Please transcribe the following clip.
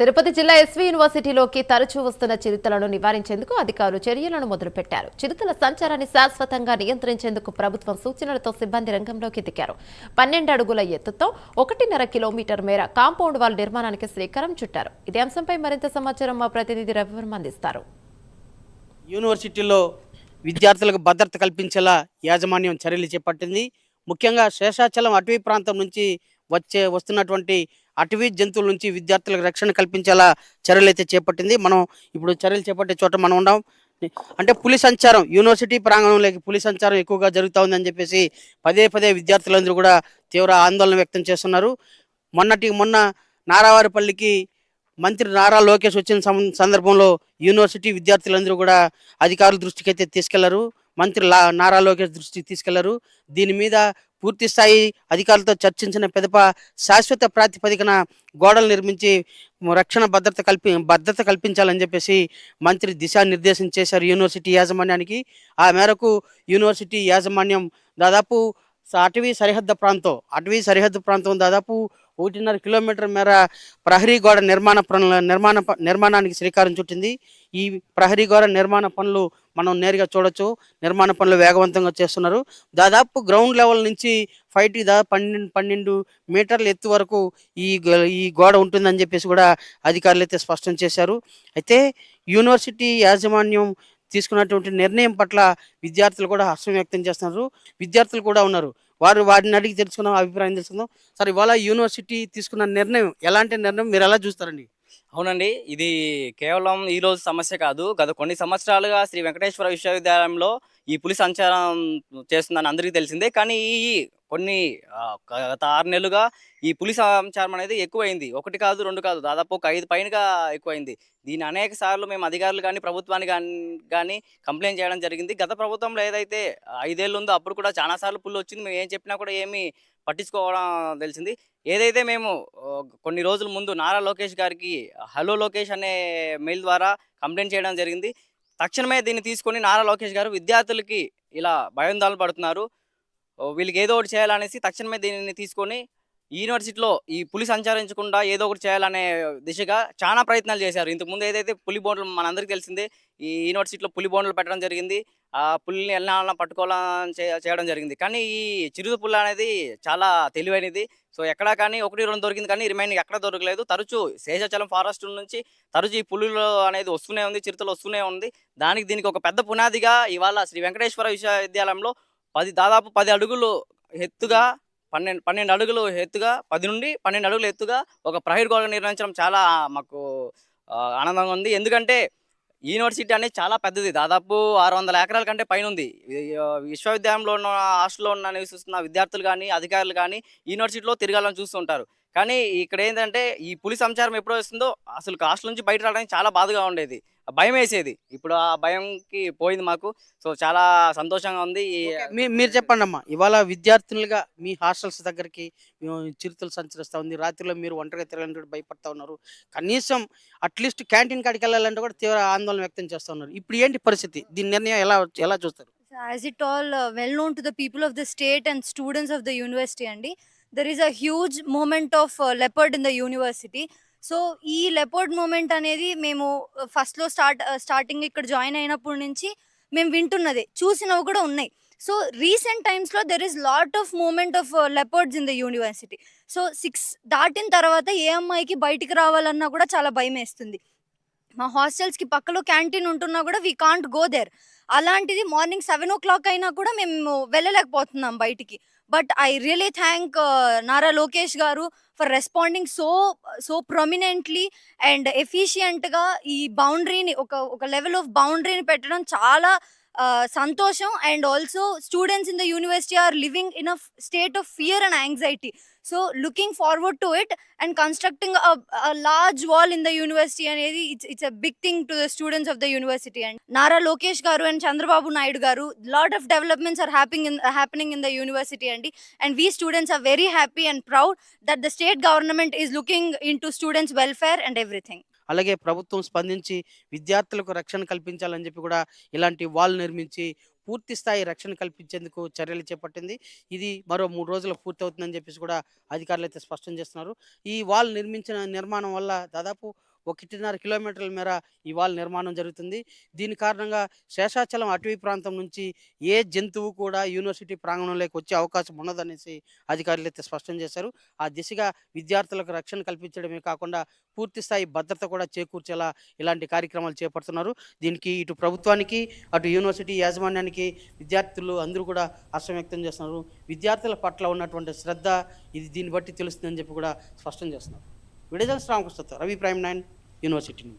తిరుపతి జిల్లా ఎస్వీ యూనివర్సిటీలోకి తరచూ వస్తున్న చిరుతలను నివారించేందుకు అధికారులు చర్యలను మొదలుపెట్టారు. చిరుతల సంచారాన్ని శాశ్వతంగా నియంత్రించేందుకు ప్రభుత్వం సూచనలతో సిబ్బంది రంగంలోకి దిగారు. 12 అడుగుల ఎత్తుతో 1.5 కిలోమీటర్ మేర కాంపౌండ్ వాల్ నిర్మాణానికి శ్రీకారం చుట్టారు. ఇదే అంశంపై మరింత సమాచారం మా ప్రతినిధి రవివర్మ అందిస్తారు. యూనివర్సిటీలో విద్యార్థులకు భద్రత కల్పించేలా యాజమాన్యం చర్యలు చేపట్టింది. ముఖ్యంగా శేషాచలం అటవీ ప్రాంతం నుంచి వస్తున్నటువంటి అటవీ జంతువుల నుంచి విద్యార్థులకు రక్షణ కల్పించేలా చర్యలు అయితే చేపట్టింది. మనం ఇప్పుడు చర్యలు చేపట్టే చోట మనం ఉన్నాం. అంటే పులి సంచారం యూనివర్సిటీ ప్రాంగణంలోకి పులి సంచారం ఎక్కువగా జరుగుతూ ఉందని చెప్పేసి పదే పదే విద్యార్థులందరూ కూడా తీవ్ర ఆందోళన వ్యక్తం చేస్తున్నారు. మొన్న నారావారిపల్లికి మంత్రి నారా లోకేష్ వచ్చిన సందర్భంలో యూనివర్సిటీ విద్యార్థులందరూ కూడా అధికారుల దృష్టికి అయితే తీసుకెళ్లారు. మంత్రి నారా లోకేష్ దృష్టికి తీసుకెళ్లారు. దీని మీద పూర్తి స్థాయి అధికారులతో చర్చించిన పిదప శాశ్వత ప్రాతిపదికన గోడలు నిర్మించి రక్షణ భద్రత కల్పించాలని చెప్పేసి మంత్రి దిశానిర్దేశం చేశారు యూనివర్సిటీ యాజమాన్యానికి. ఆ మేరకు యూనివర్సిటీ యాజమాన్యం దాదాపు అటవీ సరిహద్దు ప్రాంతం దాదాపు 1.5 కిలోమీటర్ మేర ప్రహరీ గోడ నిర్మాణానికి శ్రీకారం చుట్టింది. ఈ ప్రహరీ గోడ నిర్మాణ పనులు మనం నేరుగా చూడొచ్చు. నిర్మాణ పనులు వేగవంతంగా చేస్తున్నారు. దాదాపు గ్రౌండ్ లెవెల్ నుంచి 12 మీటర్ల ఎత్తు వరకు ఈ గోడ ఉంటుందని చెప్పేసి కూడా అధికారులు అయితే స్పష్టం చేశారు. అయితే యూనివర్సిటీ యాజమాన్యం తీసుకున్నటువంటి నిర్ణయం పట్ల విద్యార్థులు కూడా హర్షం వ్యక్తం చేస్తున్నారు. విద్యార్థులు కూడా ఉన్నారు. వారిని అడిగి తెలుసుకుందాం, అభిప్రాయం తెలుసుకుందాం. సార్, ఇవాళ యూనివర్సిటీ తీసుకున్న నిర్ణయం ఎలాంటి నిర్ణయం, మీరు ఎలా చూస్తారండి? అవునండి, ఇది కేవలం ఈ రోజు సమస్య కాదు. గత కొన్ని సంవత్సరాలుగా శ్రీ వెంకటేశ్వర విశ్వవిద్యాలయంలో ఈ పులి సంచారం చేస్తుందని అందరికీ తెలిసిందే. కానీ కొన్ని గత 6 నెలలుగా ఈ పులి సంచారం అనేది ఎక్కువైంది. 1 కాదు, 2 కాదు, దాదాపు ఒక 5 పైనగా ఎక్కువైంది. దీన్ని అనేక సార్లు మేము అధికారులు కానీ ప్రభుత్వానికి కానీ కంప్లైంట్ చేయడం జరిగింది. గత ప్రభుత్వంలో ఏదైతే 5 ఏళ్ళు ఉందో అప్పుడు కూడా చాలా సార్లు పులి వచ్చింది. మేము ఏం చెప్పినా కూడా ఏమీ పట్టించుకోవడం తెలిసింది. ఏదైతే మేము కొన్ని రోజుల ముందు నారా లోకేష్ గారికి హలో లోకేష్ అనే మెయిల్ ద్వారా కంప్లైంట్ చేయడం జరిగింది. తక్షణమే దీన్ని తీసుకొని నారా లోకేష్ గారు విద్యార్థులకి ఇలా భయాందోళన పడుతున్నారు, వీళ్ళకి ఏదో ఒకటి చేయాలనేసి తక్షణమే దీనిని తీసుకొని యూనివర్సిటీలో ఈ పులి సంచరించకుండా ఏదో ఒకటి చేయాలనే దిశగా చాలా ప్రయత్నాలు చేశారు. ఇంతకుముందు ఏదైతే పులి బోన్లు మనందరికీ తెలిసిందే, ఈ యూనివర్సిటీలో పులి బోన్లు పెట్టడం జరిగింది. ఆ పులిని ఎలా పట్టుకోవాలని చేయడం జరిగింది. కానీ ఈ చిరుత పుల్ల అనేది చాలా తెలివైనది. సో ఎక్కడా కానీ 1, 2 దొరికింది, కానీ రిమైనింగ్ ఎక్కడ దొరకలేదు. తరచూ శేషాచలం ఫారెస్ట్ నుంచి తరచూ ఈ పులులు అనేది వస్తూనే ఉంది, చిరుతలు వస్తూనే ఉంది. దీనికి ఒక పెద్ద పునాదిగా ఇవాళ శ్రీ వెంకటేశ్వర విశ్వవిద్యాలయంలో దాదాపు 10 అడుగులు ఎత్తుగా 12 అడుగులు ఎత్తుగా 10 నుండి 12 అడుగులు ఎత్తుగా ఒక ప్రహరీ గోడ నిర్మించడం చాలా మాకు ఆనందంగా ఉంది. ఎందుకంటే యూనివర్సిటీ అనేది చాలా పెద్దది, దాదాపు 600 ఎకరాల కంటే పైన ఉంది. విశ్వవిద్యాలయంలో ఉన్న హాస్టల్లో నివసిస్తున్న విద్యార్థులు కానీ అధికారులు కానీ యూనివర్సిటీలో తిరగాలని చూస్తుంటారు. కానీ ఇక్కడ ఏంటంటే ఈ పులి సంచారం ఎప్పుడో వస్తుందో అసలు హాస్టల్ నుంచి బయట రావడానికి చాలా బాధగా ఉండేది, భయం వేసేది. ఇప్పుడు ఆ భయంకి పోయింది మాకు. సో చాలా సంతోషంగా ఉంది. మీరు చెప్పండి అమ్మా, ఇవాళ విద్యార్థులుగా మీ హాస్టల్స్ దగ్గరికి చిరుతలు సంచరిస్తూ ఉంది. రాత్రిలో మీరు ఒంటరిగా తిరగాలంటే భయపడతా ఉన్నారు. కనీసం అట్లీస్ట్ క్యాంటీన్ కాడికి వెళ్ళాలంటే కూడా తీవ్ర ఆందోళన వ్యక్తం చేస్తూ ఉన్నారు. ఇప్పుడు ఏంటి పరిస్థితి? దీని నిర్ణయం ఎలా చూస్తారు? As it all well known to the people of the state and students of the university, and there is a huge movement of leopard in the university. So ఈ లెపర్డ్ మూమెంట్ అనేది మేము ఫస్ట్లో స్టార్టింగ్ ఇక్కడ join అయినప్పటి నుంచి మేము వింటున్నదే, చూసినవి కూడా ఉన్నాయి. సో రీసెంట్ టైమ్స్లో there is lot of movement of leopards in the university. So 6 దాటిన తర్వాత ఏ అమ్మాయికి బయటికి రావాలన్నా కూడా చాలా భయం వేస్తుంది. మా హాస్టల్స్కి పక్కలో క్యాంటీన్ ఉంటున్నా కూడా వీ కాంట్ గో దేర్. అలాంటిది మార్నింగ్ 7 o'clock అయినా కూడా మేము వెళ్ళలేకపోతున్నాం బయటికి. But I really thank Nara Lokesh garu for responding so prominently and ఎఫిషియంట్గా. ఈ బౌండరీని ఒక లెవెల్ ఆఫ్ బౌండరీని పెట్టడం చాలా సంతోషం. And also students in the university are living in a state of fear and anxiety. So looking forward to it and constructing a large wall in the university అనేది it's a big thing to the students of the university. And Nara Lokesh garu and Chandrababu Naidu garu, lot of developments are happening in the university, and we students are very happy and proud that the state government is looking into students welfare and everything. అలాగే ప్రభుత్వం స్పందించి విద్యార్థులకు రక్షణ కల్పించాలని చెప్పి కూడా ఇలాంటి wall నిర్మించి పూర్తి స్థాయి రక్షణ కల్పించేందుకు చర్యలు చేపట్టింది. ఇది మరో 3 రోజుల్లో పూర్తవుతుందని చెప్పేసి కూడా అధికారులు అయితే స్పష్టం చేస్తున్నారు. ఈ వాల్ నిర్మాణం వల్ల దాదాపు 1.5 కిలోమీటర్ల మేర ఇవాళ నిర్మాణం జరుగుతుంది. దీని కారణంగా శేషాచలం అటవీ ప్రాంతం నుంచి ఏ జంతువు కూడా యూనివర్సిటీ ప్రాంగణంలోకి వచ్చే అవకాశం ఉండదనేసి అధికారులు అయితే స్పష్టం చేశారు. ఆ దిశగా విద్యార్థులకు రక్షణ కల్పించడమే కాకుండా పూర్తి స్థాయి భద్రత కూడా చేకూర్చేలా ఇలాంటి కార్యక్రమాలు చేపడుతున్నారు. దీనికి ఇటు ప్రభుత్వానికి, అటు యూనివర్సిటీ యాజమాన్యానికి విద్యార్థులు అందరూ కూడా హర్షం వ్యక్తం చేస్తున్నారు. విద్యార్థుల పట్ల ఉన్నటువంటి శ్రద్ధ ఇది దీన్ని బట్టి తెలుస్తుందని చెప్పి కూడా స్పష్టం చేస్తున్నారు. విడుదల రామకృష్ణతో రవి ప్రైమ్ 9 యూనివర్సిటీ.